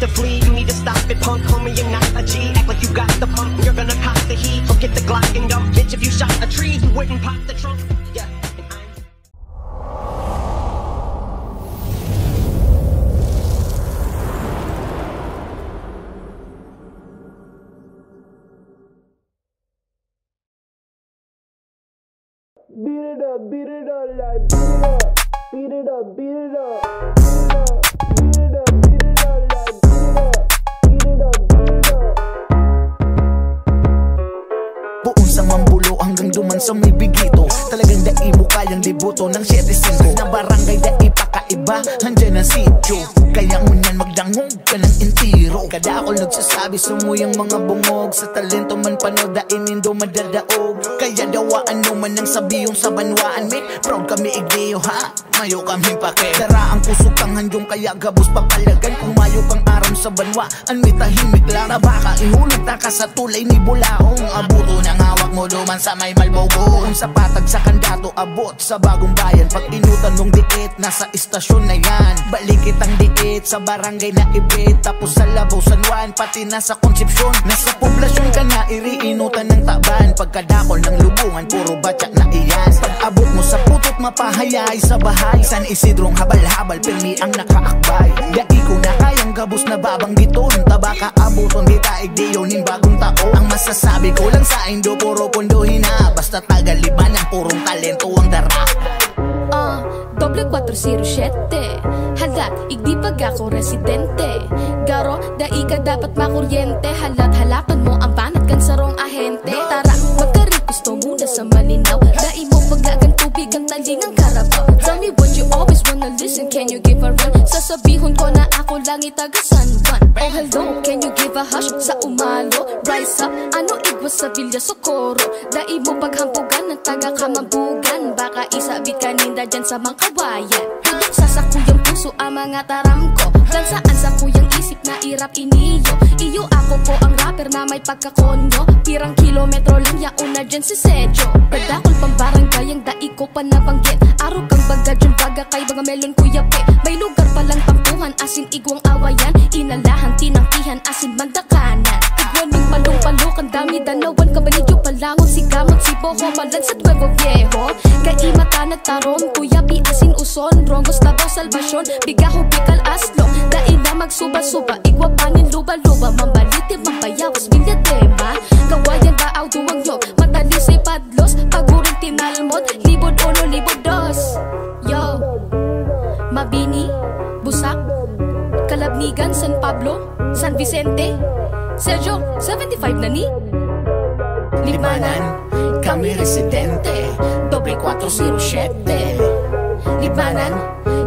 to flee. You need to stop it, punk. Homie, you're not a G. Act like you got the pump. You're gonna cop the heat. Forget the Glock and dump. Bitch, if you shot a tree, you wouldn't pop the trunk. Yeah. Beat it up, beat it up, like beat it up, beat it up, beat it up, beat it up, beat it up, like beat it up, beat it up. Buong sa mambulo hanggang duman sa may bigito. Talagang daibo kayang libuto ng 7-5 na barangay daipakaiba, handyan ang sityo. Kaya ngunyan magdangog ka ng intiro. Kadakol nagsasabi sumuyang mga bungog. Sa talento man panood dainindo madadaog. Kaya dawaan naman ang sabiyong sa banwaan. May proud kami igdiyo ha, mayo kami pake. Dara ang kusog kang handyong kaya gabos papalagan. Kung mayo kang aram sa banwaan may tahimik lang. Na baka ihulog ta ka sa tulay ni Bulaong. Abuto ng hawak mo duman sa may Malbogo. Kung sa patag sa kandato abot sa bagong bayan. Pag inutan mong diit nasa istasyon na yan. Balikit ang diit sa barangay na ibit. Tapos sa Labaw, San Juan, pati nasa Concepcion. Nasa poblasyon ka na iriinutan ng taban. Pagkadakol ng lubungan, puro batyak na iyan. Pag abot mo sa putot, mapahayay sa bahay. San Isidrong habal-habal, pirmi ang nakaakbay. Dai ko na kayang gabos na babanggiton. Tabaka abuton, di taig diyonin bagong taon. Ang masasabi ko lang sa indo, puro pondohin na. Basta tagaliban ang purong talento ang dara. Doble 407 halat, igdi pag ako residente. Garo, dai ka dapat makuryente. Halat, halapan mo ang banat kang sarong ahente. Tara, magka-requesto muna sa malinaw. Dai mo paglagang tubig ang talingang karabaw. Tell me what you always wanna listen, can you give a run? Sasabihin ko na ako lang itaga San Juan. Oh hello, can you give a hush sa umalo? Rise up, ano igwas sa Villa Socorro. Dai mo paghampugan ng taga Kamambugan. Baka isabit kaninda dyan sa Mangkawayan. Tudok sa sakuyang puso ang mga taram ko. Dan saan sa kuyang isip na irap iniyo. Iyo ako po ang rapper na may pagkakonyo. Pirang kilometro lang yaon na dyan si Sedyo. Pagdakol pang barangay ang dai ko pa nabanggit. Araw kang bagad yung baga kay mga melon kuya pe. May lugar palang tampuhan asin igwang awayan. Inalahan tinangkihan asin mandakanan. Igwaning palong-palok ang dami danawan. Kabanidyo palangon si Gamot si Boho malan sa Nuevo Viejo. Kaimata nagtaron kuya pi asin uson. Rongos Labaw Salvasyon bigaho bikal aslo. Dai na magsuba-suba igwa panin luba-luba. Mambaliti mambayawas bilyadema. Kawayan baaw duwang yok matalisay padlos. Paguring tinalmod libod uno libod dos. Yo Mabini, Busak, Kalabnigan, San Pablo, San Vicente, Sergio, 75 na ni Libanan, kami residente, doble 407. Libanan,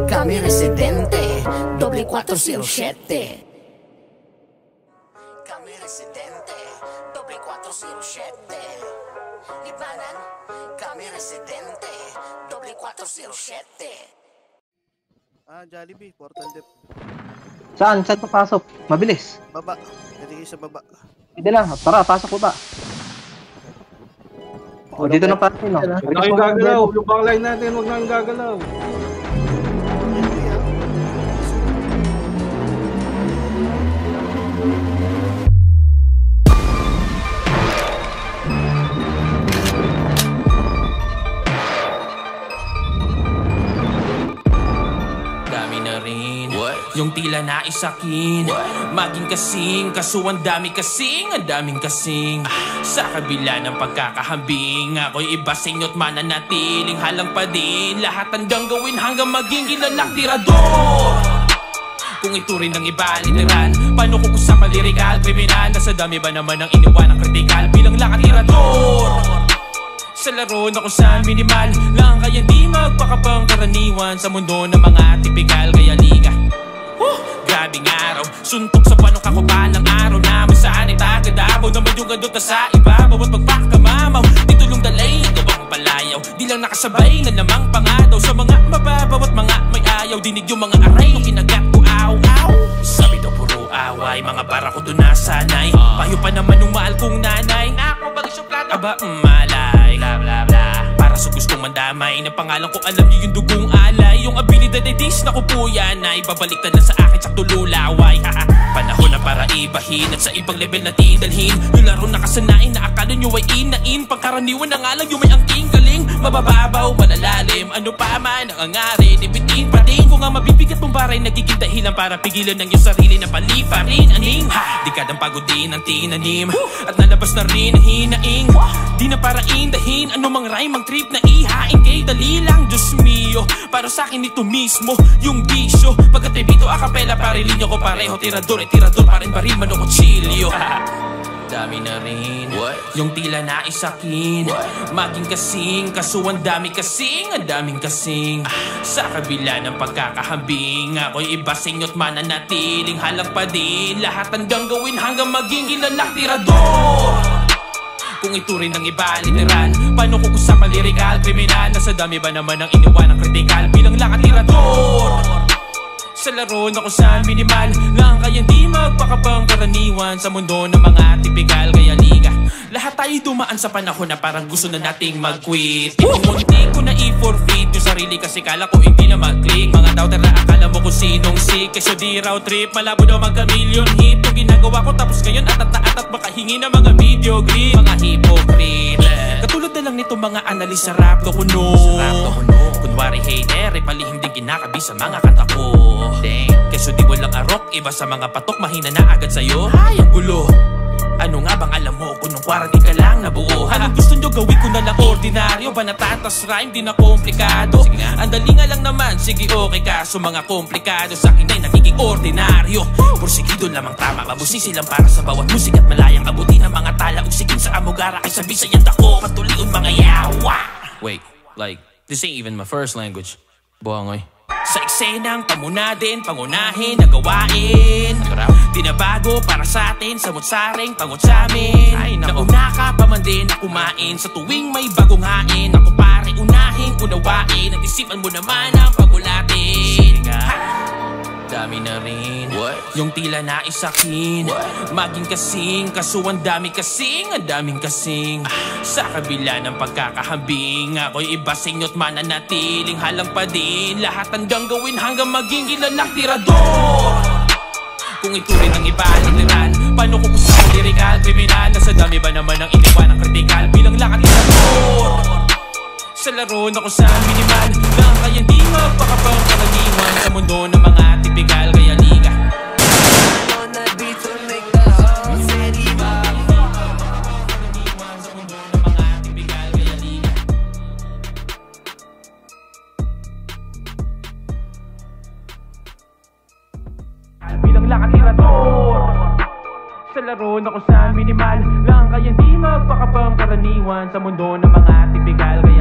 kami residente, doble 407. Kami residente, doble 407. Libanan, kami residente, doble 407. Jollibee, portal dep. Saan? Saan papasok? Mabilis. Baba. Pwede kayo sa baba. Hindi lang. Tara, pasok ko ba? O, dito na pasok, no? Huwag na kayong gagalaw. Yung backline natin, huwag na kayong gagalaw. Yung tila naisakin, maging kasing, kasuhan dami kasing, ang daming kasing. Sa kabila ng pagkakahambing, ako'y iba sa inyo't mananatiling halang pa din. Lahat handang gawin hanggang maging kilalang tirador. Kung iturin ng iba, literal, paano ko sa palirikal, kriminal? Nasa dami ba naman ang iniwan ng kritikal bilang lang tirador? Sa laro na kung saan minimal lang kaya di magpakapang karaniwan sa mundo ng mga tipikal kaya liga. Grabing araw, suntok sa panong kakupahan ng araw namin saan ay tagadabaw na madyugadot na sa ibabaw at magpakamamaw. Di tulong dalay, gawang palayaw, di lang nakasabay na namang pangadaw. Sa mga mababaw at mga may ayaw, dinig yung mga aray nung kinagat ko aw-aw. Sabi daw puro away, mga bara ko doon nasanay. Payo pa naman nung mahal kong nanay. Ako bang suplado? Aba, malay, bla bla bla. Para sa gustong mandamay na pangalan ko alam niyo yung dugong alay. Yung abilidad ay dis na ko po yan ay babaliktad na sa akin sa tululaway. panahon na para ibahin at sa ibang level natin dalhin yung laro na kasanain na akala nyo ay inain. Pangkaraniwan na nga lang yung may angking galing. Mabababaw, malalalim, ano pa man ang angari, dibitin pa din. Kung ang mabibigat mong baray nagiging dahilan para pigilan ng iyong sarili na paliparin. Aning, dekadang pagod din ang tinanim at nalabas na rin ang hinaing. Di na para indahin, ano mang rhyme, mang trip na ihain kay dali lang, Diyos mio. Para sa akin ito mismo, yung bisyo. Pagkatribito akapela, parilinyo ko pareho. Tirador, tirador, pa rin baril, mano kutsilyo. Dami na rin yung tila na isakin. Maging kasing, kaso ang dami kasing, ang daming kasing. Sa kabila ng pagkakahambing, ako'y iba sa inyo't mananatiling halang pa din. Lahat hanggang gawin hanggang maging kilalang tirador. Kung iturin ng iba, literal. Paano ko kusapang lirikal, kriminal? Nasa dami ba naman ang iniwan ng kritikal bilang lakad tirador? Sa laro na kung saan minimal lang kayang di magpakapang karaniwan sa mundo ng mga tipikal kaya liga. Lahat tayo dumaan sa panahon na parang gusto na nating mag-quit. Ipunti ko na i-forfeit yung sarili kasi kala ko hindi na mag-click. Mga doubter na akala mo kung sinong sick. Kesyo di raw trip, malabo daw magka-million hit. Yung ginagawa ko tapos ngayon atat na atat baka hingi na mga video grip. Mga hypocrite. Katulad na lang nito mga analis sa rap ko kuno. Kunwari hater, palihim din kinakabi sa mga kanta ko. Kesyo di walang arok, iba sa mga patok, mahina na agad sa'yo. Ay, ang gulo. Ano nga bang alam mo kung nung kwaradi ka lang nabuo? Anong gusto nyo gawin ko na lang ordinaryo? Banatatas rhyme, di na komplikado. Ang dali nga lang naman, sige okay ka. So mga komplikado sa akin ay nagiging ordinaryo. Porsigido lamang tama, mabusisi lang para sa bawat musik at malayang abutin ang mga tala. Usigin sa amugara ay sabi sa yanda ko, patuliun mga yawa. Wait, like, this ain't even my first language. Buhangoy. Sa eksenang pamunadin, pangunahin, nagawain. Di na bago para sa atin, samot-saring, pangot sa amin. Nauna ka pa man din na kumain sa tuwing may bagong hain. Ako pare, unahin, unawain, at isipan mo naman ang pagulatin. Dami na rin yung tila na isakin. Maging kasing, kaso ang dami kasing, ang daming kasing. Sa kabila ng pagkakahambing, ako'y iba sa inyo't mananatiling halang pa din. Lahat hanggang gawin hanggang maging kilalang tirador. Kung iturin ng iba, literal. Paano ko kusapang lirikal, kriminal? Nasa dami ba naman ang iniwan ng kritikal bilang lakad tirador? Sa laro na kung saan minimal lang kayang di magpakapang karaniwan sa mundo ng mga tipikal kaya liga. Bilang lakad tirador. Sa laro na kung saan minimal lang kayang di magpakapang karaniwan sa mundo ng mga tipikal kaya